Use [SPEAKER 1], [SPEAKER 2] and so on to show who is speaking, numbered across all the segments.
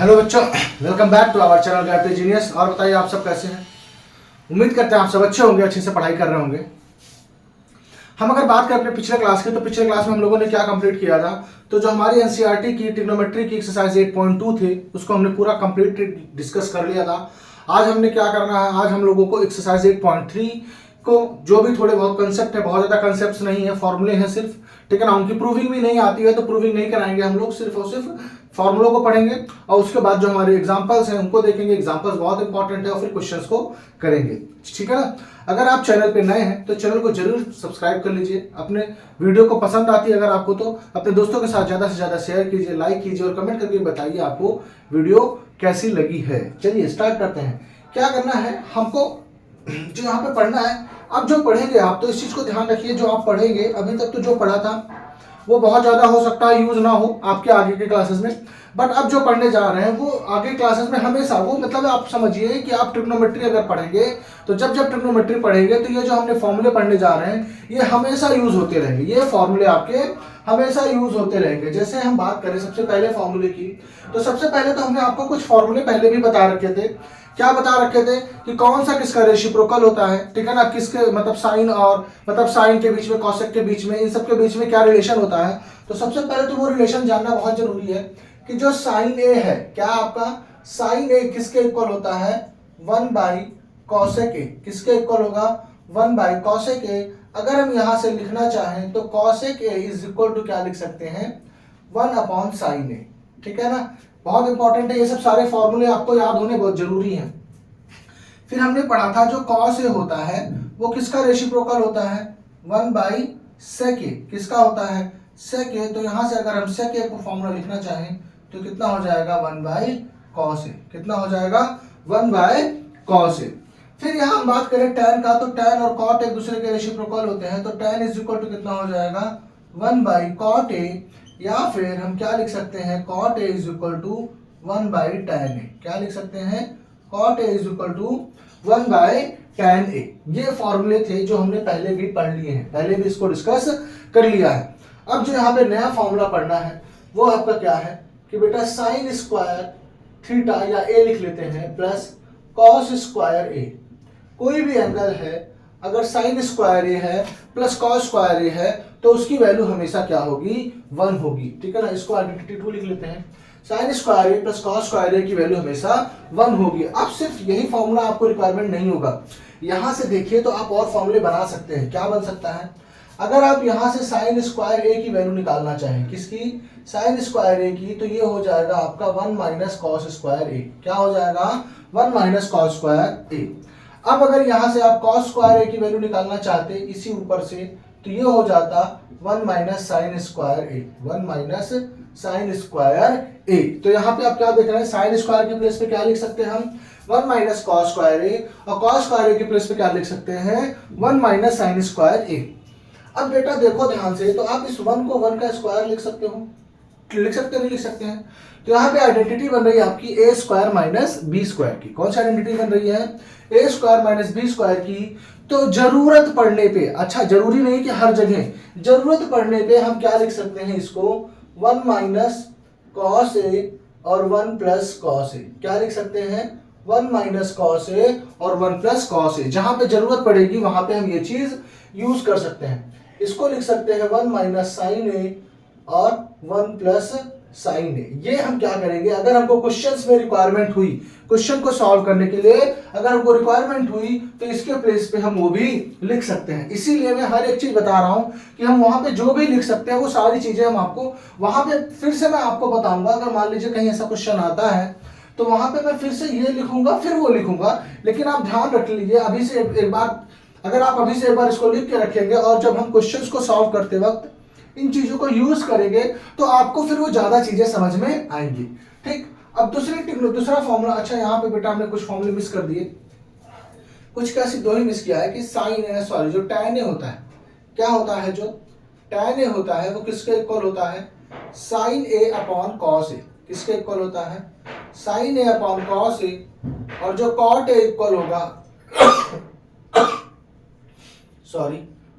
[SPEAKER 1] Hello बच्चों, welcome back to our channel guide to genius. और बताइए आप सब कैसे हैं। उम्मीद करते हैं आप सब अच्छे होंगे, अच्छे से पढ़ाई कर रहे होंगे। हम अगर बात करें अपने पिछले क्लास की, तो पिछले क्लास में हम लोगों ने क्या कंप्लीट किया था। तो जो हमारी एनसीईआरटी की ट्रिग्नोमेट्री की एक्सरसाइज 8.2 थी, उसको हमने पूरा कंप्लीट डिस्कस कर लिया था। आज हमने क्या करना है, आज हम लोगों को एक्सरसाइज 8.3 को जो भी थोड़े बहुत कंसेप्ट है, बहुत ज्यादा कंसेप्ट नहीं है, फॉर्मूले हैं सिर्फ, ठीक है ना। उनकी प्रूविंग भी नहीं आती है तो प्रूविंग नहीं कराएंगे हम लोग, सिर्फ और सिर्फ फॉर्मूलों को पढ़ेंगे और उसके बाद जो हमारे एग्जांपल्स हैं उनको देखेंगे। एग्जांपल्स बहुत इंपॉर्टेंट है और फिर क्वेश्चंस को करेंगे, ठीक है ना। अगर आप चैनल पे नए हैं तो चैनल को जरूर सब्सक्राइब कर लीजिए। अपने वीडियो को पसंद आती है अगर आपको तो अपने दोस्तों के साथ ज्यादा से ज्यादा शेयर कीजिए, लाइक कीजिए और कमेंट करके बताइए आपको वीडियो कैसी लगी है। चलिए स्टार्ट करते हैं। क्या करना है हमको, जो यहाँ पे पढ़ना है। अब जो पढ़ेंगे आप, तो इस चीज को ध्यान रखिए, जो आप पढ़ेंगे अभी तक तो जो पढ़ा था वो बहुत ज्यादा हो सकता है यूज ना हो आपके आगे के क्लासेस में, बट अब जो पढ़ने जा रहे हैं वो आगे क्लासेस में हमेशा, वो मतलब आप समझिए कि आप ट्रिग्नोमेट्री अगर पढ़ेंगे तो जब जब ट्रिग्नोमेट्री पढ़ेंगे तो ये जो हमने फॉर्मूले पढ़ने जा रहे हैं ये हमेशा यूज होते रहेंगे। ये फॉर्मूले आपके हमेशा यूज होते रहेंगे। जैसे हम बात करें सबसे पहले फॉर्मूले की, तो सबसे पहले तो हमने आपको कुछ फॉर्मूले पहले भी बता रखे थे। क्या बता रखे थे कि कौन सा किसका रेसिप्रोकल होता है, ठीक है ना। किसके मतलब साइन और मतलब साइन के बीच में, कॉसेक के बीच में, इन सब के बीच में क्या रिलेशन होता है। तो सबसे पहले तो वो रिलेशन जानना बहुत जरूरी है कि जो साइन ए है, क्या आपका साइन ए किसके इक्वल होता है, 1/cosec ए। किसके इक्वल होगा, 1/cosec ए। अगर हम यहां से लिखना चाहें तो cosec A is equal to क्या लिख सकते हैं, 1/sin ए, ठीक है ना। बहुत इंपॉर्टेंट है, ये सब सारे फॉर्मूले आपको याद होने बहुत जरूरी हैं। फिर हमने पढ़ा था जो cos ए होता है वो किसका रेसिप्रोकल होता है, 1/sec ए। किसका होता है, sec ए। तो यहां से अगर हम sec ए को फॉर्मूला लिखना चाहें तो कितना हो जाएगा, 1/cos ए। कितना हो जाएगा, 1/cos ए। फिर यहां हम बात करें tan का, तो tan और cot एक दूसरे के रेसिप्रोकल होते हैं, तो tan इज इक्वल टू कितना हो जाएगा, 1/cot ए। या फिर हम क्या लिख सकते हैं, cot a is equal to 1/tan a। क्या लिख सकते हैं, cot a is equal to 1/tan a। ये फॉर्मूले थे जो हमने पहले भी पढ़ लिए हैं, पहले भी इसको डिस्कस कर लिया है। अब जो यहाँ पे नया फॉर्मूला पढ़ना है वो आपका क्या है कि बेटा साइन स्क्वायर थीटा या a लिख लेते हैं प्लस कॉस स्क्वायर a। कोई भी एंगल है, अगर साइन स्क्वायर ए है प्लस कॉस स्क्वायर ए है तो उसकी वैल्यू हमेशा क्या होगी, 1 होगी, ठीक है ना। इसको आइडेंटिटी 2 लिख लेते हैं। Sine square A plus cos square ए की वैल्यू हमेशा 1 होगी। अब सिर्फ यही फॉर्मूला आपको रिक्वायरमेंट नहीं होगा, यहां से देखिए तो आप और फॉर्मूले बना सकते हैं। क्या बन सकता है, अगर आप यहां से साइन स्क्वायर ए की वैल्यू निकालना चाहें, किसकी, साइन स्क्वायर ए की, तो ये हो जाएगा आपका 1 - कॉस स्क्वायर ए। क्या हो जाएगा, 1 - कॉस स्क्वायर ए। अब अगर यहां से आप कॉस स्क्वायर ए की वैल्यू निकालना चाहते इसी ऊपर से, तो ये हो जाता 1 - साइन स्क्वायर ए, 1 - साइन स्क्वायर ए। तो यहाँ पे आप क्या देख रहे हैं, साइन स्क्वायर के प्लेस पे क्या लिख सकते हैं हम, 1 - कॉस स्क्वायर ए, और कॉस स्क्वायर ए के प्लेस पे क्या लिख सकते हैं, 1 - साइन स्क्वायर ए। अब बेटा देखो ध्यान से, तो आप इस 1 को 1 का स्क्वायर लिख सकते हो, लिख सकते नहीं लिख सकते हैं। तो यहाँ पे आइडेंटिटी बन रही है आपकी a square minus B square की। कौन सी आइडेंटिटी बन रही है, a square minus B square की। तो जरूरत पड़ने पे, अच्छा जरूरी नहीं कि हर जगह, जरूरत पड़ने पे हम क्या लिख सकते हैं इसको, 1 - कॉस ए और 1 + कॉस ए। क्या लिख सकते हैं, 1 - कॉस ए और 1 + कॉस ए। जहां पे जरूरत पड़ेगी वहां पे हम ये चीज यूज कर सकते हैं। इसको लिख सकते हैं 1 - साइन ए और 1 + साइन ए। ये हम क्या करेंगे, अगर हमको क्वेश्चंस में रिक्वायरमेंट हुई, क्वेश्चन को सॉल्व करने के लिए अगर हमको रिक्वायरमेंट हुई तो इसके प्लेस पे हम वो भी लिख सकते हैं। इसीलिए मैं हर एक चीज बता रहा हूं कि हम वहां पे जो भी लिख सकते हैं वो सारी चीजें हम आपको वहां पे फिर से मैं आपको बताऊंगा। अगर मान लीजिए कहीं ऐसा क्वेश्चन आता है तो वहां पे मैं फिर से ये लिखूंगा फिर वो लिखूंगा, लेकिन आप ध्यान रख लीजिए अभी से एक बार, अगर आप अभी से एक बार इसको लिख के रखेंगे और जब हम क्वेश्चंस को सॉल्व करते वक्त इन चीजों को यूज करेंगे तो आपको फिर वो ज्यादा चीजें समझ में आएंगी, ठीक। अब दूसरा फॉर्मूला, अच्छा यहाँ पे बेटा हमने कुछ फॉर्मूले मिस कर दिए, कुछ क्या सिर्फ 2 ही मिस किया है कि साइन, सॉरी, जो tan ए होता है, क्या होता है, जो tan ए होता है वो किसके इक्वल होता है, sign A upon cos A. किसके इक्वल होता है, sign A upon cos A. और जो कॉट ए इक्वल होगा सॉरी,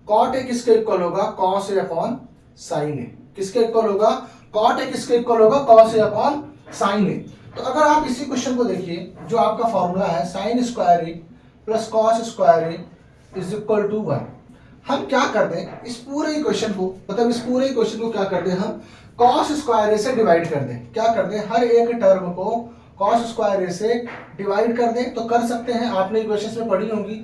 [SPEAKER 1] कॉट ए किसके इक्वल होगा, कॉस ए अपॉन साइन ए। किसके इक्वल होगा, कॉट ए किसके इक्वल होगा, कॉस ए अपॉन साइन ए। तो अगर आप इसी क्वेश्चन को देखिए, जो आपका फॉर्मूला है sine square A plus cos square A is equal to 1, हम क्या कर दें इस पूरे इक्वेशन को, मतलब इस पूरे इक्वेशन को क्या कर दें हम कॉस स्क्वायर ए से डिवाइड कर दें। क्या कर दें, हर एक टर्म को कॉस स्क्वायर ए से डिवाइड कर दें। तो कर सकते हैं, आपने इक्वेशंस में पढ़ी होंगी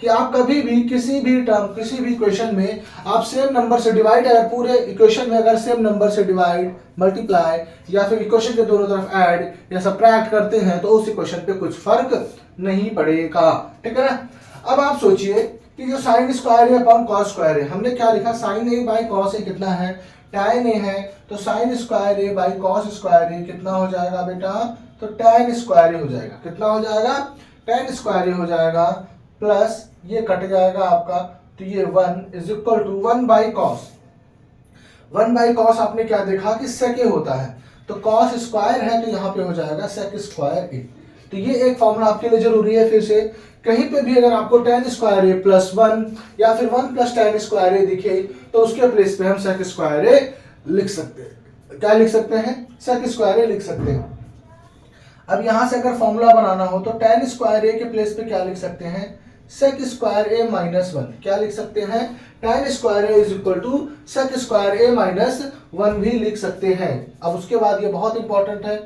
[SPEAKER 1] कि आप कभी भी किसी भी टर्म किसी भी इक्वेशन में आप सेम नंबर से डिवाइड, अगर पूरे इक्वेशन में अगर सेम नंबर से डिवाइड, मल्टीप्लाई या फिर इक्वेशन के दोनों तरफ ऐड या सब्ट्रैक्ट करते हैं तो उस इक्वेशन पे कुछ फर्क नहीं पड़ेगा। ठीक है ना। अब आप सोचिए कि जो साइन स्क्वायर है अपॉन कॉस स्क्वायर है, हमने क्या लिखा, sine A by cos A कितना है, tan ए है, तो sine square A by cos square A कितना हो जाएगा बेटा, तो tan स्क्वायर ए हो जाएगा। कितना हो जाएगा, tan स्क्वायर ए हो जाएगा, प्लस ये कट जाएगा आपका, तो ये 1 is equal to 1 by cos. 1 by cos आपने क्या देखा कि सेक ए होता है, तो कॉस स्क्वायर है तो यहाँ पे हो जाएगा सेक स्क्वायर ए। तो ये एक फॉर्मूला आपके लिए जरूरी है। फिर से कहीं पे भी अगर आपको tan स्क्वायर ए प्लस 1 या फिर 1 प्लस tan स्क्वायर ए दिखे तो उसके प्लेस पे हम सेक स्क्वायर ए लिख सकते हैं। क्या लिख सकते हैं, सेक स्क्वायर ए लिख सकते हैं। अब यहां से अगर फॉर्मूला बनाना हो तो tan स्क्वायर ए के प्लेस पे क्या लिख सकते हैं, सेक स्क्वायर ए माइनस 1। क्या लिख सकते हैं, tan square A is equal to sec square A minus 1 भी लिख सकते हैं। अब उसके बाद ये बहुत इंपॉर्टेंट है,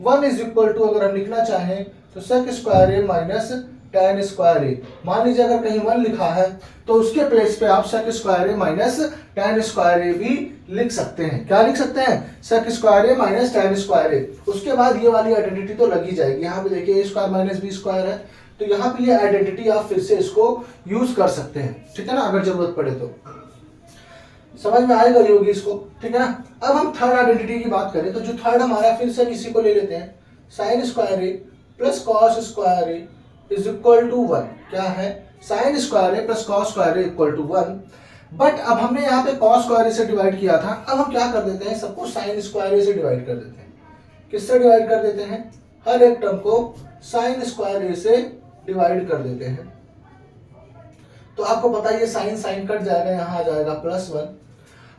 [SPEAKER 1] 1 इज इक्वल टू अगर हम लिखना चाहें तो सेक square A minus tan square ए। मान लीजिए अगर कहीं 1 लिखा है तो उसके प्लेस पे आप सेक square A minus tan square ए भी लिख सकते हैं। क्या लिख सकते हैं, सेक square A minus tan square ए। उसके बाद ये वाली आइडेंटिटी तो लगी जाएगी, यहाँ पे देखिए a square minus B square है, तो यहाँ पे ये आइडेंटिटी आप फिर से इसको यूज कर सकते हैं। ठीक है ना, अगर जरूरत पड़े तो समझ में आएगा ही होगी इसको। ठीक है ना। अब हम थर्ड आइडेंटिटी की बात करें तो जो थर्ड हमारा, फिर से इसी को ले लेते हैं, sine square A plus cos square A is equal to 1। क्या है, sine square A plus cos square A equal to 1। But अब हमने यहाँ पे कॉस स्क्वायर ए से डिवाइड किया था, अब हम क्या कर देते हैं, सबको साइन स्क्वायर ए से डिवाइड कर देते हैं। किससे डिवाइड कर देते हैं, हर एक टर्म को साइन स्क्वायर ए से डिवाइड कर देते हैं। तो आपको पता है ये साइन साइन कट जाएगा, यहाँ आ जाएगा प्लस 1।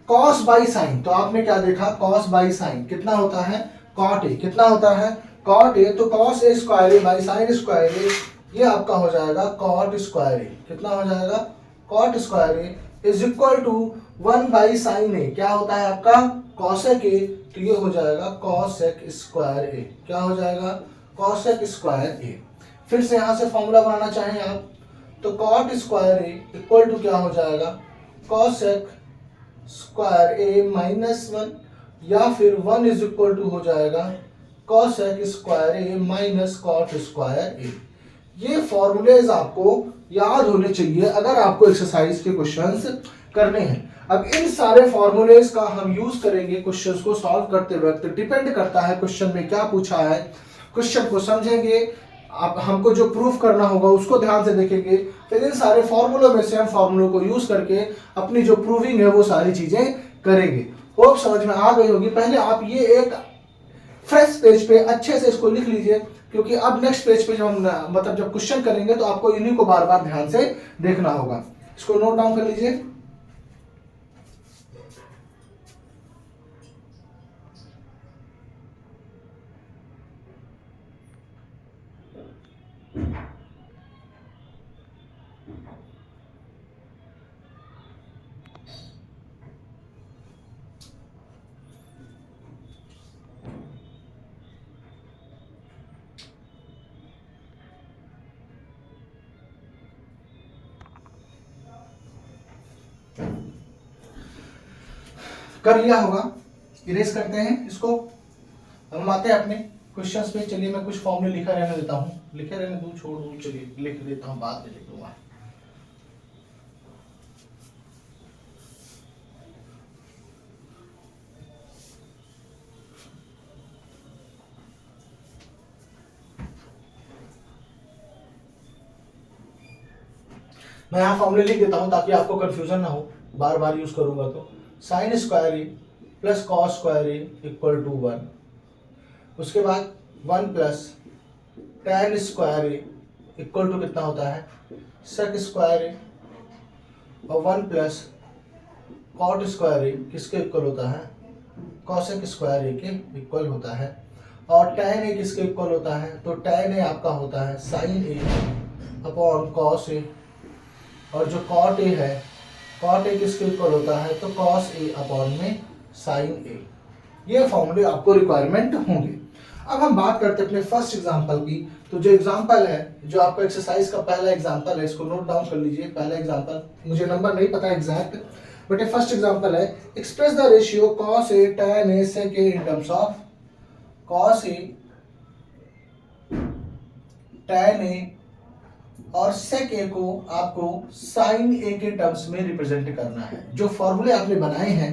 [SPEAKER 1] कॉस बाई साइन, तो आपने क्या देखा, कॉस बाई साइन कितना होता है, कॉट ए। कितना होता है, कॉट ए, तो cos A square A by sine square A, ये आपका हो जाएगा कॉट स्क्वायर ए। कितना हो जाएगा, cot square A is equal to 1 by sine A. क्या होता है आपका, कॉसेक ए, तो ये हो जाएगा कॉसेक स्क्वायर ए। क्या हो जाएगा, कॉसेक स्क्वायर ए। फिर से यहां से फॉर्मूला बनाना चाहें आप तो cot square A equal to क्या हो जाएगा, कॉसेक स्क्वायर ए माइनस 1, या फिर 1 इज इक्वल टू हो जाएगा cosec square A minus cot square A. ये फॉर्मूलेज आपको याद होने चाहिए अगर आपको एक्सरसाइज के क्वेश्चंस करने हैं। अब इन सारे फॉर्मूलेज का हम यूज करेंगे क्वेश्चंस को सॉल्व करते वक्त। डिपेंड करता है क्वेश्चन में क्या पूछा है, क्वेश्चन को समझेंगे, आप हमको जो प्रूफ करना होगा उसको ध्यान से देखेंगे, फिर इन सारे फॉर्मूलों में से हम फॉर्मूलों को यूज करके अपनी जो प्रूविंग है वो सारी चीजें करेंगे। होप समझ में आ गई होगी। पहले आप ये एक फ्रेश पेज पे अच्छे से इसको लिख लीजिए, क्योंकि अब नेक्स्ट पेज पे जब हम मतलब जब क्वेश्चन करेंगे तो आपको इन्हीं को बार बार ध्यान से देखना होगा। इसको नोट डाउन कर लीजिए। कर लिया होगा, इरेज करते हैं इसको। हम आते हैं अपने क्वेश्चंस पे। चलिए मैं कुछ फॉर्मूले लिखा रहने देता हूँ, लिखे रहने दूँ, छोड़ दूँ, चलिए लिख देता हूँ, बाद में लिख दूंगा। मैं यहाँ फॉर्मूले लिख देता हूँ ताकि आपको कंफ्यूजन ना हो, बार बार यूज करूंगा तो। Sine square A plus cos square A equal to 1। उसके बाद 1 plus tan square A equal to कितना होता है, सेक स्क्वायर ए, और 1 प्लस कॉट स्क्वायर ए किसके इक्वल होता है, कॉसेक स्क्वायर ए के इक्वल होता है। और tan a किसके इक्वल होता है, तो tan a आपका होता है sin a upon cos a, और जो cot a है, cot a किसके इक्वल होता है, तो cos a अपॉन में sin a। ये फॉर्मूले आपको रिक्वायरमेंट होंगे। अब हम बात करते हैं अपने फर्स्ट एग्जांपल की। तो जो एग्जांपल है, जो आपका एक्सरसाइज का पहला एग्जांपल है, इसको नोट डाउन कर लीजिए। पहला एग्जांपल, मुझे नंबर नहीं पता एग्जैक्ट, बट ये फर्स्ट एग्जांपल है। Express the ratio cos a tan a sec a in terms of cos a tan a और sec a को आपको sin a के टर्म्स में रिप्रेजेंट करना है। जो फॉर्मूले आपने बनाए हैं,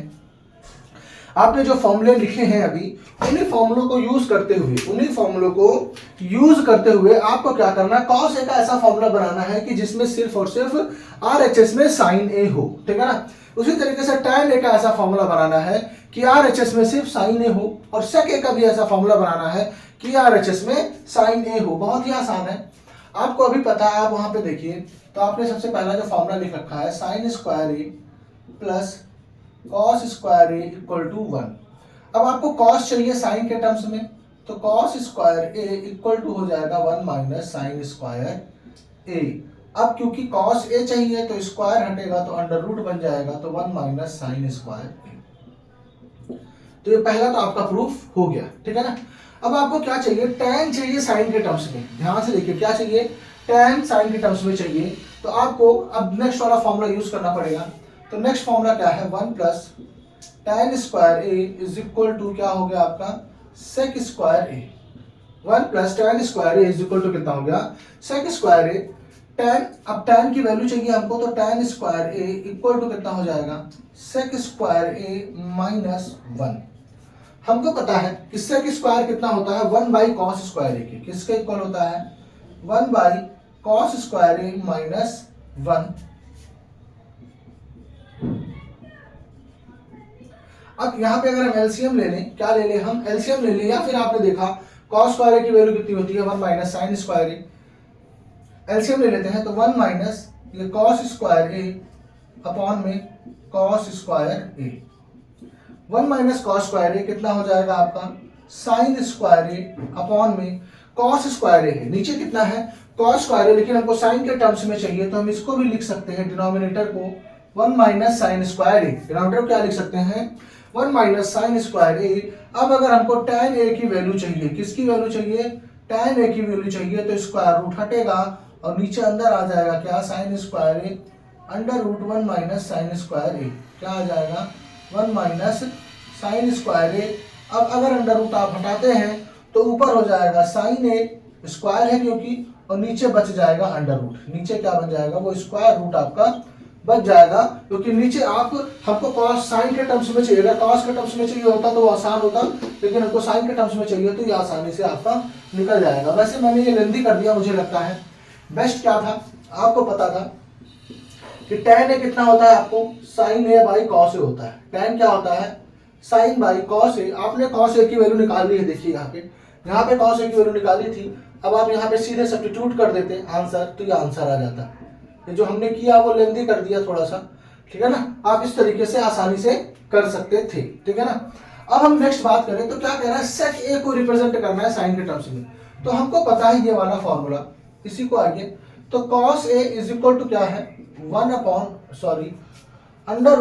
[SPEAKER 1] आपने जो फॉर्मूले लिखे हैं अभी, उन्हीं फॉर्मूलों को यूज करते हुए आपको क्या करना है, cos a का ऐसा फॉर्मूला बनाना है कि जिसमें सिर्फ और सिर्फ RHS में sin a हो, ठीक है ना। उसी तरीके से tan a का ऐसा फॉर्मूला बनाना है कि RHS में सिर्फ sin a हो, और sec a का भी ऐसा फॉर्मूला बनाना है कि RHS में sin a हो। बहुत ही आसान है, आपको अभी पता है। आप वहां पे देखिए, तो आपने सबसे पहला जो फॉर्मूला लिख रखा है sin square a plus cos square a equal to 1। अब आपको cos चाहिए sin के टर्म्स में, तो cos square a equal to हो जाएगा 1 माइनस साइन स्क्वायर a। अब क्योंकि cos a चाहिए तो स्क्वायर हटेगा तो अंडर रूट बन जाएगा, तो 1 माइनस साइन स्क्वायर a। तो ये पहला तो आपका प्रूफ हो गया, ठीक है ना। अब आपको क्या चाहिए, tan चाहिए sin के टर्म्स में। ध्यान से देखिए, क्या चाहिए, tan sin के टर्म्स में चाहिए। तो आपको अब नेक्स्ट वाला फॉर्मूला यूज करना पड़ेगा। तो नेक्स्ट फॉर्मूला क्या है, 1 plus tan square a is equal to क्या हो गया आपका, sec square a। 1 plus tan square a is equal to कितना हो गया, sec स्क्वायर a। tan, अब tan की वैल्यू चाहिए हमको, तो tan square a equal to कितना हो जाएगा, sec स्क्वायर a माइनस 1। हमको पता है कि sec स्क्वायर कितना होता है, 1 बाई cos स्क्वायर a के किसके इक्वल होता है, 1 by cos square a minus 1। अब यहाँ पे अगर हम एलसीएम ले लें, क्या ले लें हम, एलसीएम ले लें, या फिर आपने देखा cos स्क्वायर a की वैल्यू कितनी होती है, 1 minus sine square a। LCM ले लेते हैं, तो 1 माइनस ये cos स्क्वायर a अपॉन में cos square a। 1 minus cos square a कितना हो जाएगा आपका, साइन स्क्वायर a अपॉन में cos स्क्वायर a है। नीचे कितना है, cos स्क्वायर a, लेकिन हमको साइन के टर्म्स में चाहिए, तो हम इसको भी लिख सकते हैं डिनोमिनेटर को 1 minus sine square a। Denominator क्या लिख सकते हैं, 1 माइनस साइन स्क्वायर a। अब अगर हमको tan a की वैल्यू चाहिए, किसकी वैल्यू चाहिए, tan a की वैल्यू चाहिए, तो स्क्वायर रूट हटेगा और नीचे अंदर आ जाएगा क्या, sine square a under root 1 minus sine square a। क्या आ जाएगा, 1 माइनस साइन स्क्वायर a। अब अगर अंडर रूट आप हटाते हैं तो ऊपर हो जाएगा साइन a, स्क्वायर है क्योंकि, और नीचे बच जाएगा अंडर रूट। नीचे क्या बन जाएगा, वो स्क्वायर रूट आपका बच जाएगा, क्योंकि नीचे आप हमको cos साइन के टर्म्स में चाहिए। अगर cos के टर्म्स में चाहिए होता तो वो आसान होता, लेकिन हमको साइन के टर्म्स में चाहिए, तो ये आसानी से आपका निकल जाएगा। वैसे मैंने ये लेंदी कर दिया, मुझे लगता है बेस्ट क्या था, आपको पता था कि tan a कितना होता है, आपको sin a by cos a होता है। tan क्या होता है, sin बाई cos a। आपने cos a की वैल्यू निकाल ली है, देखिए यहाँ पे cos a की वैल्यू निकाली थी। अब आप यहाँ पे सीधे सब्स्टिट्यूट कर देते आंसर, तो ये आंसर आ जाता। ये जो हमने किया वो लेंदी कर दिया थोड़ा सा, ठीक है ना। आप इस तरीके से आसानी से कर सकते थे, ठीक है ना। अब हम नेक्स्ट बात करें, तो क्या कह रहा है, sec a को रिप्रेजेंट करना है साइन के टर्म्स में। तो हमको पता है ये वाला फॉर्मूला, इसी को आगे, तो cos a is equal to क्या है, 1 upon sorry under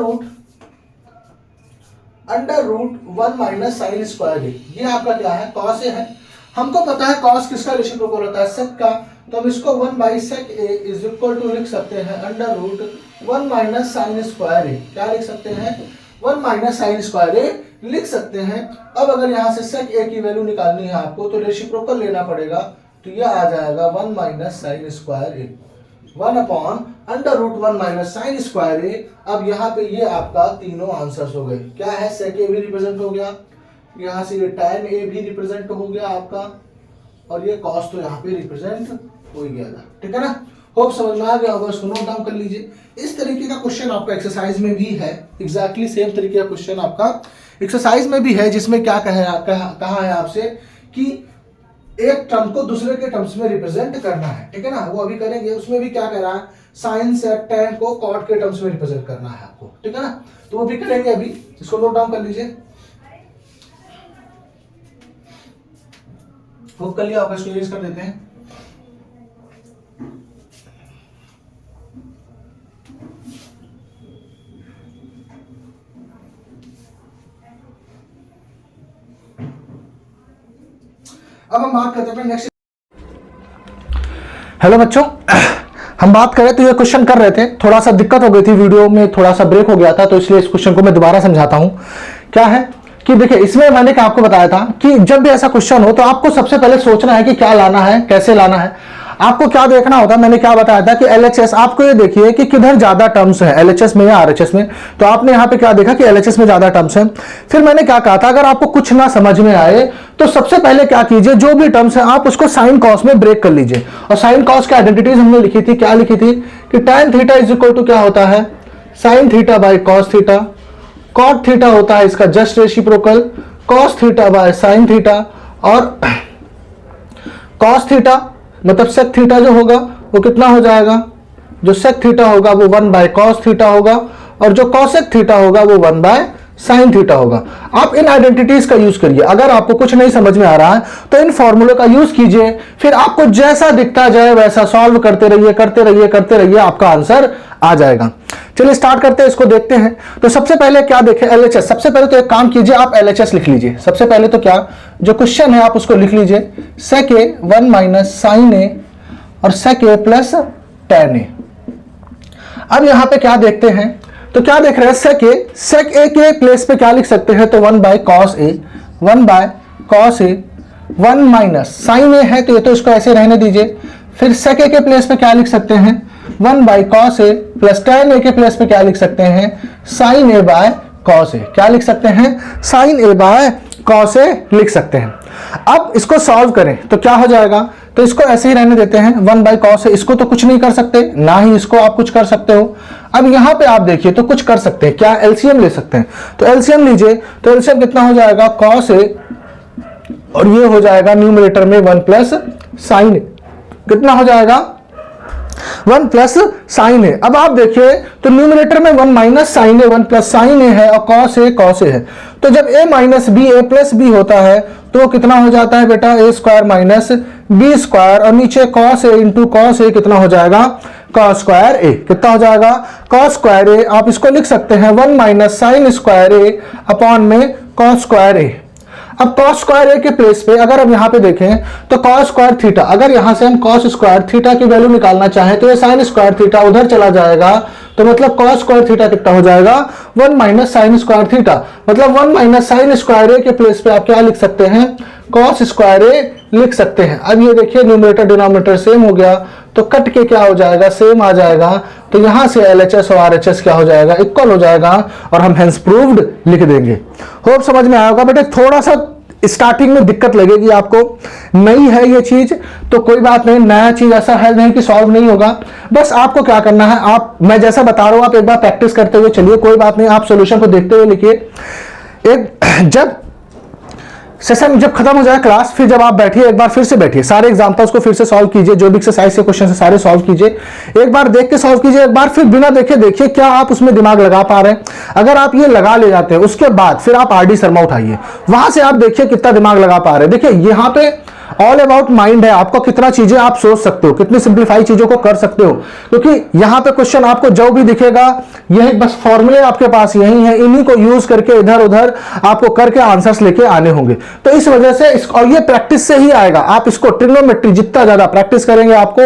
[SPEAKER 1] root 1 minus sine square a। ये आपका क्या है, cos a है। हमको पता है cos किसका रेसिप्रोकल होता है, sec का, तो हम इसको 1 by sec a is equal to लिख सकते हैं under root 1 minus sine square a। क्या लिख सकते हैं, 1 माइनस साइन स्क्वायर a लिख सकते हैं। अब अगर यहाँ से sec a की वैल्यू निकालनी है आपको, तो रेसिप्रोकल लेना पड़ेगा, तो यह आ जाएगा 1 minus sine square a, 1 upon under root 1 minus sine square a। अब यहाँ पे ये आपका तीनों आंसर्स हो गए। क्या है, sec a भी रिप्रेजेंट हो गया, यहाँ से ये tan a भी रिप्रेजेंट हो गया आपका, और ये cos तो यहाँ पे रिप्रेजेंट हो ही गया था, ठीक है ना। होप समझ में आ गया होगा, इसको नोट डाउन कर लीजिए। इस तरीके का क्वेश्चन आपका एक्सरसाइज में भी है, एग्जैक्टली सेम तरीके का क्वेश्चन आपका एक्सरसाइज में भी है, जिसमें क्या कहा है आपसे कि एक टर्म को दूसरे के टर्म्स में रिप्रेजेंट करना है, ठीक है ना। वो अभी करेंगे, उसमें भी क्या कह रहा है, साइन से tan को cot के टर्म्स में रिप्रेजेंट करना है आपको, ठीक है ना। तो वो भी करेंगे, अभी इसको नोट डाउन कर लीजिए। होप कर लिया होगा, इसको इरेज कर देते हैं। अब हम बात करते हैं नेक्स्ट। हेलो बच्चों, हम बात करें तो ये क्वेश्चन कर रहे थे, थोड़ा सा दिक्कत हो गई थी, वीडियो में थोड़ा सा ब्रेक हो गया था, तो इसलिए इस क्वेश्चन को मैं दोबारा समझाता हूं। क्या है कि देखिए, इसमें मैंने क्या आपको बताया था कि जब भी ऐसा क्वेश्चन हो तो आपको सबसे पहले सोचना है कि क्या लाना है, कैसे लाना है। आपको क्या देखना होता है, मैंने क्या बताया था कि LHS, आपको ये देखिए कि किधर ज्यादा टर्म्स है, LHS में या RHS में। तो आपने यहाँ पे क्या देखा कि LHS में ज्यादा टर्म्स है। फिर मैंने क्या कहा था, अगर आपको कुछ ना समझ में आए तो सबसे पहले क्या कीजिए, जो भी टर्म्स है आप उसको साइन कॉस में ब्रेक कर लीजिए। और साइन कॉस की आइडेंटिटीज हमने लिखी थी, क्या लिखी थी कि tan theta is equal to क्या होता है, sine theta by cos theta. Cot theta होता है इसका just reciprocal cos theta by sine theta, और कॉस थीटा मतलब सेक थीटा जो होगा वो कितना हो जाएगा, जो सेक थीटा होगा वो 1 बाय कॉस थीटा होगा, और जो कॉसेक थीटा होगा वो 1 बाय साइन थीटा होगा। आप इन आइडेंटिटीज का यूज करिए। अगर आपको कुछ नहीं समझ में आ रहा है तो इन फॉर्मूले का यूज कीजिए, फिर आपको जैसा दिखता जाए वैसा सॉल्व करते रहिए करते रहिए करते रहिए, आपका आंसर आ जाएगा। चलिए स्टार्ट करते हैं, इसको देखते हैं। तो सबसे पहले क्या देखें, LHS। सबसे पहले तो एक काम कीजिए, आप LHS लिख लीजिए। सबसे पहले तो क्या, जो क्वेश्चन है आप उसको लिख लीजिए, सेक ए 1 माइनस साइन ए और सेक ए प्लस tan ए। अब यहां पे क्या देखते हैं, तो क्या देख रहे हैं, सेक ए के प्लेस पे क्या लिख सकते हैं, तो 1 by cos A, 1 by cos A, 1 minus sine A है तो ये तो इसको ऐसे रहने दीजिए। फिर सेक ए के प्लेस पे क्या लिख सकते हैं, 1 by cos A plus tan ए के प्लेस पे क्या लिख सकते हैं, साइन ए बाय कॉस ए। क्या लिख सकते हैं, साइन ए बाय कॉस ए लिख सकते हैं। अब इसको सॉल्व करें तो क्या हो जाएगा, तो इसको ऐसे ही रहने देते हैं, 1 बाय कॉस ए। इसको तो कुछ नहीं कर सकते, ना ही इसको आप कुछ कर सकते हो। अब यहां पे आप देखिए तो कुछ कर सकते हैं, क्या एलसीएम ले सकते हैं। तो एलसीएम लीजिए, तो एलसीएम कितना हो जाएगा, कॉस ए, और ये हो जाएगा न्यूमरेटर में 1 प्लस साइन ए। कितना हो जाएगा, 1 प्लस साइन ए। अब आप देखिए तो न्यूमरेटर में 1 minus sine A, 1 plus sine A है, और कॉस ए है। तो जब a minus B A plus B होता है तो कितना हो जाता है बेटा, A square minus B square, और नीचे cos A into cos A कितना हो जाएगा, कॉस स्क्वायर ए। कितना हो जाएगा, कॉस स्क्वायर ए। आप इसको लिख सकते हैं 1 माइनस साइन स्क्वायर ए अपॉन में कॉस स्क्वायर ए। अब कॉस स्क्वायर ए के प्लेस पे अगर हम यहां पे देखें तो कॉस स्क्वायर थीटा, अगर यहां से हम कॉस स्क्वायर थीटा की वैल्यू निकालना चाहें तो ये साइन स्क्वायर थीटा उधर चला जाएगा, तो मतलब कॉस स्क्वायर थीटा कितना हो जाएगा, 1 माइनस साइन स्क्वायर थीटा। मतलब 1 माइनस साइन स्क्वायर ए के प्लेस पे आप क्या लिख सकते हैं, कॉस स्क्वायर ए लिख सकते हैं। अब ये देखिए न्यूमरेटर डिनोमिनेटर सेम हो गया, तो कट के क्या हो जाएगा, सेम आ जाएगा। तो यहां से LHS और RHS क्या हो जाएगा, इक्वल हो जाएगा, और हम हेंस प्रूव्ड लिख देंगे। होप समझ में आया होगा बेटे। थोड़ा सा स्टार्टिंग में दिक्कत लगेगी आपको, नई है ये चीज तो कोई बात नहीं, नया चीज ऐसा है नहीं कि सॉल्व नहीं होगा। बस आपको क्या करना है, आप मैं जैसा बता रहा हूं आप एक बार प्रैक्टिस करते हुए चलिए, कोई बात नहीं, आप सॉल्यूशन को देखते हुए लिखिए। एक जब सेशन जब खत्म हो जाए क्लास, फिर जब आप बैठिए एक बार फिर से बैठिए, सारे एग्जांपल्स को फिर से सॉल्व कीजिए, जो भी एक्सरसाइज के क्वेश्चन है सारे सॉल्व कीजिए, एक बार देख के सॉल्व कीजिए, एक बार फिर बिना देखे देखिए क्या आप उसमें दिमाग लगा पा रहे हैं। अगर आप ये लगा ले जाते हैं उसके बाद फिर आप RD शर्मा उठाइए, वहां से आप देखिए कितना दिमाग लगा पा रहे हैं। देखिए यहाँ पे ऑल अबाउट माइंड है, आपको कितना चीजें आप सोच सकते हो, कितनी सिंप्लीफाई चीजों को कर सकते हो, क्योंकि यहाँ पे क्वेश्चन आपको जो भी दिखेगा यही बस फॉर्मूले आपके पास यही है, इन्हीं को यूज करके इधर उधर आपको करके आंसर्स लेके आने होंगे। तो इस वजह से और ये प्रैक्टिस से ही आएगा। आप इसको ट्रिग्नोमेट्री जितना ज्यादा प्रैक्टिस करेंगे आपको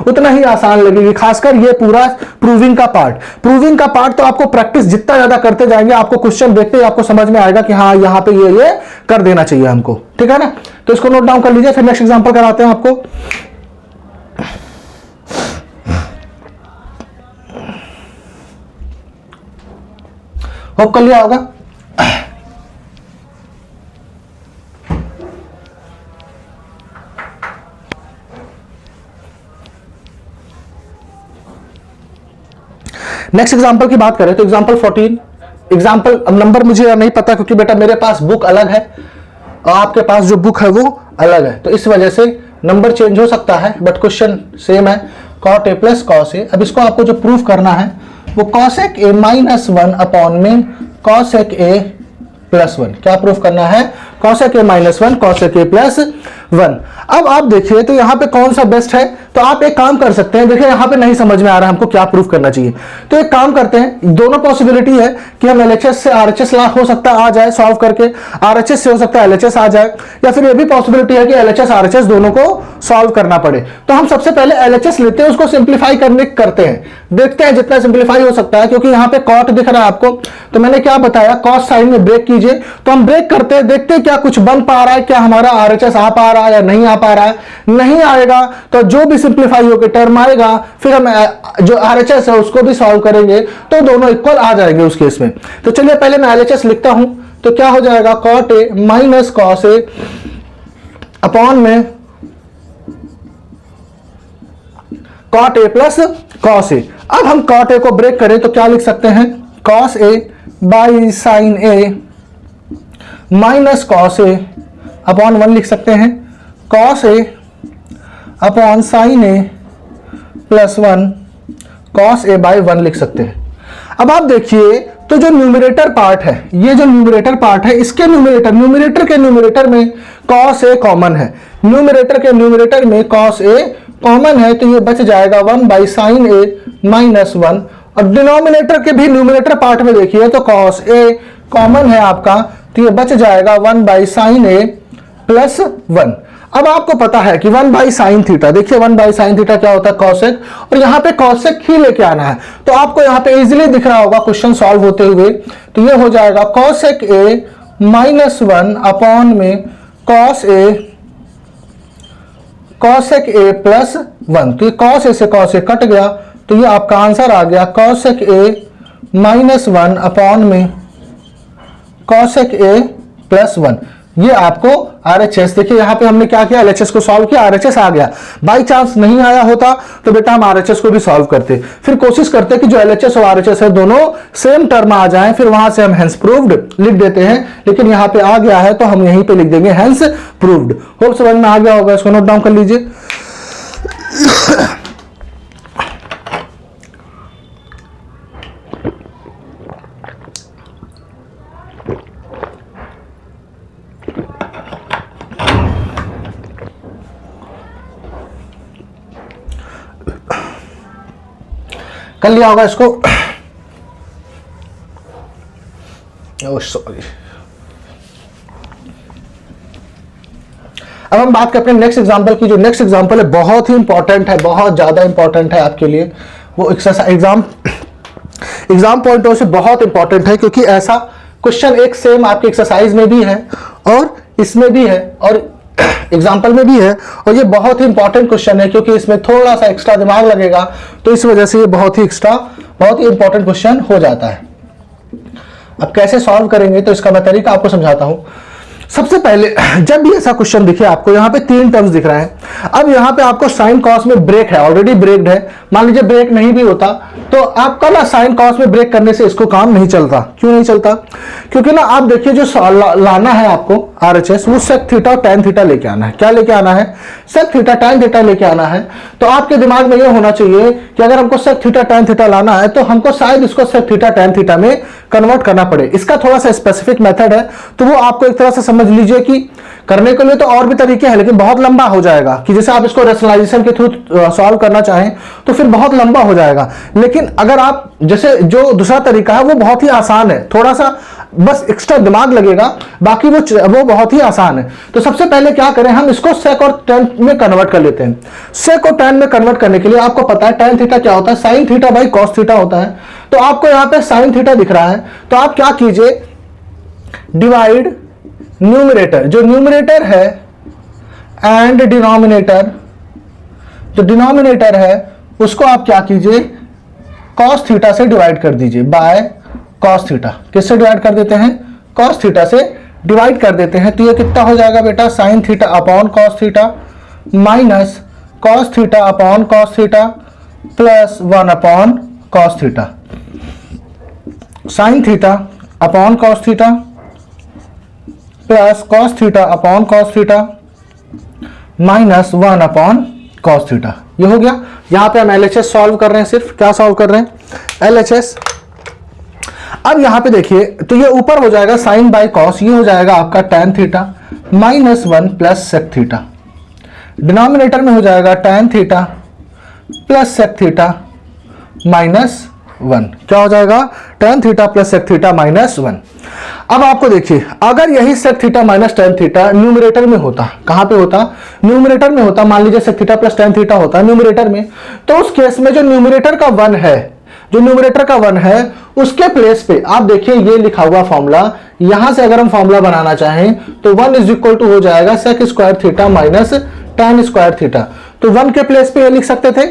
[SPEAKER 1] उतना ही आसान लगेगी, खासकर ये पूरा प्रूविंग का पार्ट तो आपको प्रैक्टिस जितना ज्यादा करते जाएंगे, आपको क्वेश्चन देखते ही आपको समझ में आएगा कि हाँ यहाँ पे ये कर देना चाहिए हमको, ठीक है ना। तो इसको नोट डाउन कर लीजिए, फिर नेक्स्ट एग्जांपल कराते हैं आपको। होप कर लिया होगा। नेक्स्ट एग्जांपल की बात करें तो एग्जांपल 14। एग्जांपल अब नंबर मुझे नहीं पता क्योंकि बेटा मेरे पास बुक अलग है और आपके पास जो बुक है वो अलग है, तो इस वजह से नंबर चेंज हो सकता है, बट क्वेश्चन सेम है, cot A plus cos A. अब इसको आपको जो प्रूफ करना है वो कॉसेक ए माइनस 1 अपॉन में कॉसेक ए प्लस 1। क्या प्रूफ करना है, कॉसेक ए माइनस 1 कॉसेक ए प्लस 1। अब आप देखिए तो यहाँ पे कौन सा बेस्ट है, तो आप एक काम कर सकते हैं, देखिए यहाँ पे नहीं समझ में आ रहा है हमको क्या प्रूफ करना चाहिए, तो एक काम करते हैं, दोनों पॉसिबिलिटी है कि हम LHS से RHS ला हो सकता है आ जाए सॉल्व करके, RHS से हो सकता है LHS आ जाए, या फिर ये भी पॉसिबिलिटी है कि LHS RHS दोनों को सॉल्व करना पड़े। तो हम सबसे पहले LHS लेते हैं, उसको सिंप्लीफाई करने करते हैं, देखते हैं जितना सिंप्लीफाई हो सकता है, क्योंकि यहाँ पे कॉट दिख रहा है आपको, तो मैंने क्या बताया कॉस साइन में ब्रेक कीजिए, तो हम ब्रेक करते हैं, देखते हैं क्या कुछ बन पा रहा है, क्या हमारा RHS आ पा रहा है या नहीं आ पा रहा है, नहीं आएगा तो जो भी सिंप्लीफाई होकर टर्म आएगा फिर हम जो RHS है उसको भी सॉल्व करेंगे, तो दोनों इक्वल आ जाएंगे उस केस में। तो चलिए पहले मैं LHS लिखता हूं, तो क्या हो जाएगा cot A minus cos A upon में cot A plus cos A. अब हम कॉट ए को ब्रेक करें तो क्या लिख सकते हैं, cos A by sine A minus cos A upon 1 लिख सकते हैं, cos A upon sine A plus 1 cos A by 1 लिख सकते हैं। अब आप देखिए तो जो न्यूमरेटर पार्ट है, ये जो न्यूमरेटर पार्ट है, इसके न्यूमरेटर के न्यूमरेटर में कॉस ए कॉमन है, न्यूमरेटर के न्यूमरेटर में कॉस ए कॉमन है, तो ये बच जाएगा 1 बाई साइन ए माइनस 1, और डिनोमिनेटर के भी न्यूमरेटर पार्ट में देखिए तो कॉस ए कॉमन है आपका, तो ये बच जाएगा 1 बाई साइन ए प्लस 1। अब आपको पता है कि 1 बाई साइन थीटा, देखिए 1 बाई साइन थीटा क्या होता है कॉसेक, और यहाँ पे कॉसेक ही लेके आना है, तो आपको यहाँ पे इजीली दिख रहा होगा क्वेश्चन सॉल्व होते हुए, तो ये हो जाएगा कॉसेक ए माइनस 1 अपॉन में कॉस ए प्लस 1, तो ये कॉस ए से कॉस ए कट गया, तो ये आपका आंसर आ गया कॉसेक ए माइनस 1 अपॉन में कॉसेक ए प्लस 1। ये आपको RHS, देखिए यहाँ पे हमने क्या किया, LHS को सॉल्व किया, RHS आ गया, बाई चांस नहीं आया होता तो बेटा हम RHS को भी सॉल्व करते, फिर कोशिश करते कि जो LHS और RHS है दोनों सेम टर्म आ जाएं, फिर वहां से हम हेंस प्रूव्ड लिख देते हैं, लेकिन यहाँ पे आ गया है तो हम यहीं पे लिख देंगे हेंस प्रूव्ड। होप समझ में आ गया होगा, इसको नोट डाउन कर लीजिए। कर लिया होगा इसको, सॉरी। अब हम बात करते हैं नेक्स्ट एग्जांपल की। जो नेक्स्ट एग्जांपल है बहुत ही इंपॉर्टेंट है, बहुत ज्यादा इंपॉर्टेंट है आपके लिए, वो एग्जाम पॉइंट ऑफ से बहुत इंपॉर्टेंट है, क्योंकि ऐसा क्वेश्चन एक सेम आपके एक्सरसाइज में भी है और इसमें भी है और एग्जाम्पल में भी है, और ये बहुत ही इंपॉर्टेंट क्वेश्चन है, क्योंकि इसमें थोड़ा सा एक्स्ट्रा दिमाग लगेगा, तो इस वजह से ये बहुत ही इंपॉर्टेंट क्वेश्चन हो जाता है। अब कैसे सॉल्व करेंगे तो इसका मैं तरीका आपको समझाता हूं। सबसे पहले जब भी ऐसा क्वेश्चन दिखे आपको, यहाँ पे 3 टर्म्स दिख रहे हैं, अब यहाँ पे आपको साइन कॉस में ब्रेक है, ऑलरेडी ब्रेक्ड है, मान लीजिए ब्रेक नहीं भी होता तो आपका ना साइन कॉस में ब्रेक करने से इसको काम नहीं चलता। क्यों नहीं चलता? क्योंकि ना आप देखिए जो लाना है आपको RHS, वो सेक थीटा और टैन थीटा लेके आना है। क्या लेके आना है? सेक थीटा टैन थीटा लेके आना है। तो आपके दिमाग में ये होना चाहिए कि अगर हमको सेक थीटा टैन थीटा लाना है तो हमको शायद इसको सेक थीटा टैन थीटा में कन्वर्ट करना पड़े। इसका थोड़ा सा स्पेसिफिक मेथड है, तो वो आपको एक तरह से समझ लीजिए कि करने के लिए तो और भी तरीके हैं, लेकिन बहुत लंबा हो जाएगा, कि जैसे आप इसको रैशनलाइजेशन के थ्रू सॉल्व करना चाहें तो फिर बहुत लंबा हो जाएगा। लेकिन अगर आप जैसे जो दूसरा तरीका है वो बहुत ही आसान है, थोड़ा सा बस एक्स्ट्रा दिमाग लगेगा, बाकी वो बहुत ही आसान है। तो सबसे पहले क्या करें, हम इसको सेक और टैन में कन्वर्ट कर लेते हैं। सेक और टैन में कन्वर्ट करने के लिए आपको पता है टैन थीटा क्या होता है, sine theta by cos theta होता है। तो आपको यहाँ पे साइन थीटा दिख रहा है, तो आप क्या कीजिए, डिवाइड न्यूमरेटर, जो न्यूमरेटर है एंड डिनोमिनेटर, जो डिनोमिनेटर है उसको आप क्या कीजिए, कॉस थीटा से डिवाइड कर दीजिए, बाय कॉस थीटा। किससे डिवाइड कर देते हैं? कॉस थीटा से डिवाइड कर देते हैं। तो ये कितना हो जाएगा बेटा, sine theta upon cos theta minus cos theta upon cos theta plus 1 upon cos theta, sine theta upon cos theta plus cos theta upon cos theta minus 1 upon cos theta. ये हो गया। यहां पे हम LHS सॉल्व कर रहे हैं, सिर्फ क्या सॉल्व कर रहे हैं, LHS। अब यहां पे देखिए तो ये ऊपर हो जाएगा साइन बाय कॉस, ये हो जाएगा आपका tan theta minus 1 plus sec theta. Denominator में हो जाएगा tan theta plus sec theta minus 1। क्या हो जाएगा? tan theta plus sec theta minus 1। अब आपको देखिए, अगर यही sec theta minus tan theta numerator में होता, कहां पे होता? न्यूमरेटर में होता। मान लीजिए sec theta plus tan theta होता न्यूमरेटर में, तो उस केस में जो न्यूमरेटर का 1 है, जो न्यूमरेटर का 1 है, उसके प्लेस पे आप देखिए ये लिखा हुआ फॉर्मूला, यहां से अगर हम फॉर्मूला बनाना चाहें तो 1 इज इक्वल टू हो जाएगा sec square theta minus tan square theta. तो 1 के प्लेस पे ये लिख सकते थे।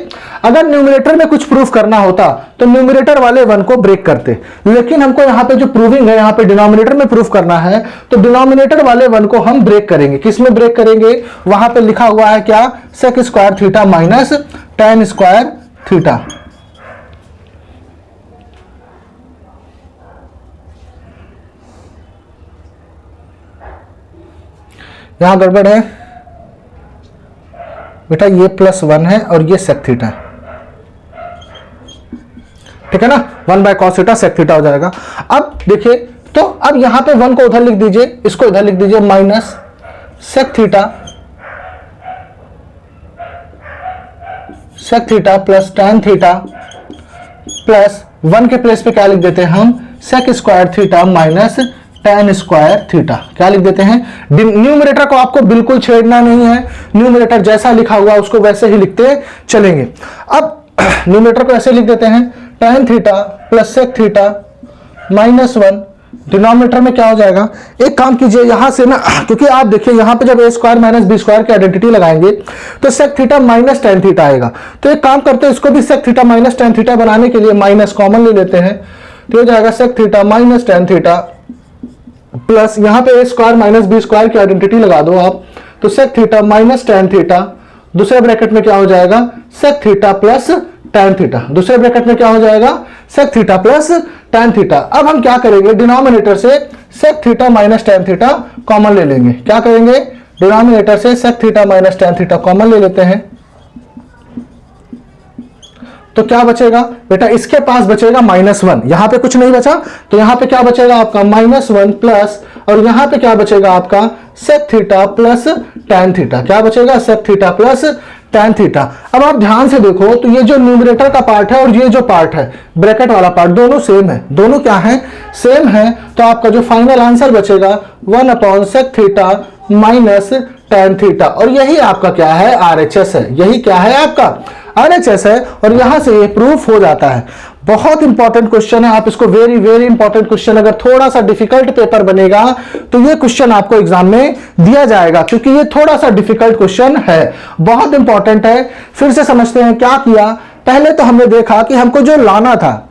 [SPEAKER 1] अगर न्यूमरेटर में कुछ प्रूफ करना होता तो न्यूमरेटर वाले 1 को ब्रेक करते, लेकिन हमको यहाँ पे जो प्रूविंग है, यहाँ पे डिनोमिनेटर में प्रूफ करना है, तो डिनोमिनेटर वाले 1 को हम ब्रेक करेंगे। किस में ब्रेक करेंगे? वहां पे लिखा हुआ है क्या? sec square theta minus tan square theta. यहां गड़बड़ है बेटा, ये +1 है और ये sec थीटा है, ठीक है ना? 1 by cos theta sec theta हो जाएगा। अब देखिए, तो अब यहां पे 1 को उधर लिख दीजिए, इसको इधर लिख दीजिए, minus sec theta plus tan theta plus 1 के प्लेस पे क्या लिख देते हैं हम? sec square theta minus tan square theta. क्या लिख देते हैं? न्यूमरेटर को आपको बिल्कुल छेड़ना नहीं है, न्यूमरेटर जैसा लिखा हुआ उसको वैसे ही लिखते चलेंगे। अब न्यूमरेटर को ऐसे लिख देते हैं, tan theta plus sec theta minus 1। Denominator में क्या हो जाएगा? एक काम कीजिए यहां से ना, क्योंकि आप देखिए यहां पे जब a square minus B square की आइडेंटिटी लगाएंगे तो sec theta minus tan theta आएगा। तो एक काम करते हैं, इसको भी sec theta minus tan theta बनाने के लिए माइनस कॉमन ले लेते हैं, तो हो जाएगा sec theta minus tan theta plus यहां पे a square minus B square की आइडेंटिटी लगा दो आप, तो sec theta minus tan theta, दूसरे ब्रैकेट में क्या हो जाएगा? sec theta plus tan theta. दूसरे ब्रैकेट में क्या हो जाएगा? sec theta plus tan theta. अब हम क्या करेंगे? डिनोमिनेटर से sec theta minus tan theta common ले लेंगे। क्या करेंगे? डिनोमिनेटर से sec theta minus tan theta common ले लेते हैं, तो क्या बचेगा बेटा? इसके पास बचेगा -1, यहां पे कुछ नहीं बचा, तो यहां पे क्या बचेगा आपका? -1 प्लस, और यहां पे क्या बचेगा आपका? sec theta plus tan theta. क्या बचेगा? sec theta plus tan theta. अब आप ध्यान से देखो तो ये जो न्यूमरेटर का पार्ट है और ये जो पार्ट है ब्रैकेट वाला पार्ट, दोनों सेम है। दोनों क्या है? सेम है। तो आपका जो फाइनल आंसर बचेगा 1/sec theta minus tan theta, और यही आपका क्या है? RHS है। यही क्या है? आपका RHS है, और यहां से ये प्रूफ हो जाता है। बहुत इंपॉर्टेंट क्वेश्चन है, आप इसको वेरी वेरी इंपॉर्टेंट क्वेश्चन, अगर थोड़ा सा डिफिकल्ट पेपर बनेगा तो ये क्वेश्चन आपको एग्जाम में दिया जाएगा, क्योंकि ये थोड़ा सा डिफिकल्ट क्वेश्चन है, बहुत इंपॉर्टेंट है। फिर से समझते हैं क्या किया। पहले तो हमने देखा कि हमको जो लाना था,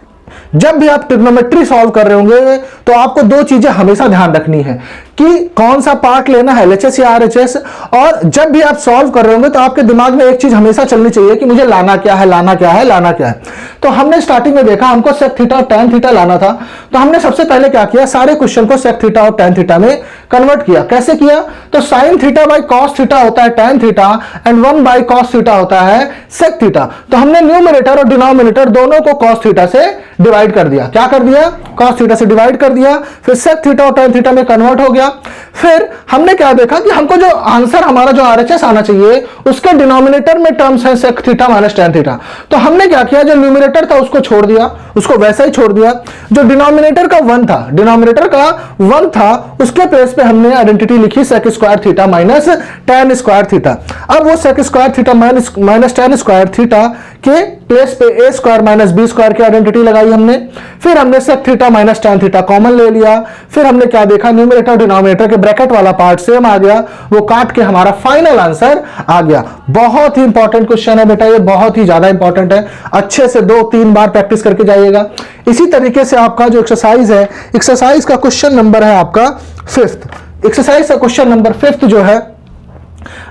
[SPEAKER 1] जब भी आप ट्रिग्नोमेट्री सॉल्व कर रहे होंगे तो आपको दो चीजें हमेशा ध्यान रखनी है कि कौन सा पार्ट लेना है, LHS या RHS। और जब भी आप सॉल्व कर रहे होंगे तो आपके दिमाग में एक चीज हमेशा चलनी चाहिए कि मुझे लाना क्या है, लाना क्या है, लाना क्या है। तो हमने स्टार्टिंग में देखा हमको sec थीटा और tan थीटा लाना था, तो हमने सबसे पहले क्या किया? सारे क्वेश्चन को sec थीटा और tan थीटा में कन्वर्ट किया। कैसे किया? तो sin theta by cos theta होता है tan theta, and 1 by cos theta होता है sec थीटा। तो हमने न्यूमरेटर और डिनोमिनेटर दोनों को cos थीटा से डिवाइड कर दिया। क्या कर दिया? cos थीटा से डिवाइड कर दिया। फिर sec थीटा और tan थीटा में कन्वर्ट हो गया। फिर हमने क्या देखा कि हमको जो आंसर हमारा जो RHS आना चाहिए उसके डिनोमिनेटर में टर्म्स है sec theta minus tan theta. तो हमने क्या किया? जो न्यूमरेटर था उसको छोड़ दिया, उसको वैसा ही छोड़ दिया। जो डिनोमिनेटर का 1 था, डिनोमिनेटर का 1 था, उसके प्लेस पे हमने आइडेंटिटी लिखी sec square theta minus tan square theta. अब वो sec square theta minus tan square theta के प्लेस पे a square minus B square की आइडेंटिटी लगाई हमने। फिर हमने sec theta minus tan theta common ले लिया। फिर हमने क्या देखा? न्यूमरेटर डिनोमिनेटर के ब्रैकेट वाला पार्ट सेम आ गया, वो काट के हमारा फाइनल आंसर आ गया। बहुत ही इंपॉर्टेंट क्वेश्चन है बेटा, ये बहुत ही ज्यादा इंपॉर्टेंट है। अच्छे से 2-3 बार प्रैक्टिस करके जाइएगा। इसी तरीके से आपका जो एक्सरसाइज है, एक्सरसाइज का क्वेश्चन नंबर है आपका 5th। एक्सरसाइज का क्वेश्चन नंबर 5th जो है,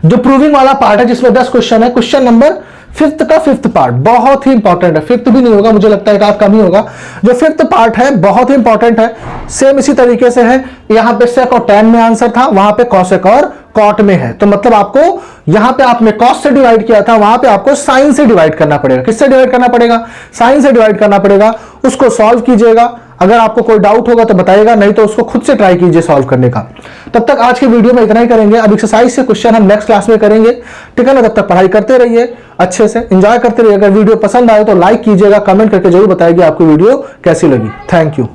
[SPEAKER 1] जो प्रूविंग वाला पार्ट है जिसमें 10 क्वेश्चन है, क्वेश्चन नंबर 5th का 5th पार्ट बहुत ही इंपॉर्टेंट है। 5th भी नहीं होगा, मुझे लगता है कि आप कम ही होगा। जो 5th पार्ट है बहुत ही इंपॉर्टेंट है। सेम इसी तरीके से है, यहां पे sec और tan में आंसर था, वहां पे cosec और कॉट में है, तो मतलब आपको यहां पे आपने कॉस से डिवाइड किया था, वहां पे आपको साइन से डिवाइड करना पड़ेगा। किससे डिवाइड करना पड़ेगा? साइन से डिवाइड करना पड़ेगा। उसको सॉल्व कीजिएगा, अगर आपको कोई डाउट होगा तो बताइएगा, नहीं तो उसको खुद से ट्राई कीजिए सॉल्व करने का। तब तक आज के वीडियो में इतना ही करेंगे। अब एक्सरसाइज से क्वेश्चन हम नेक्स्ट क्लास में करेंगे, ठीक है ना। तब तक पढ़ाई करते रहिए, अच्छे से एंजॉय करते रहिए। अगर वीडियो पसंद आए तो लाइक कीजिएगा, कमेंट करके जरूर बताइए आपको वीडियो कैसी लगी। Thank you.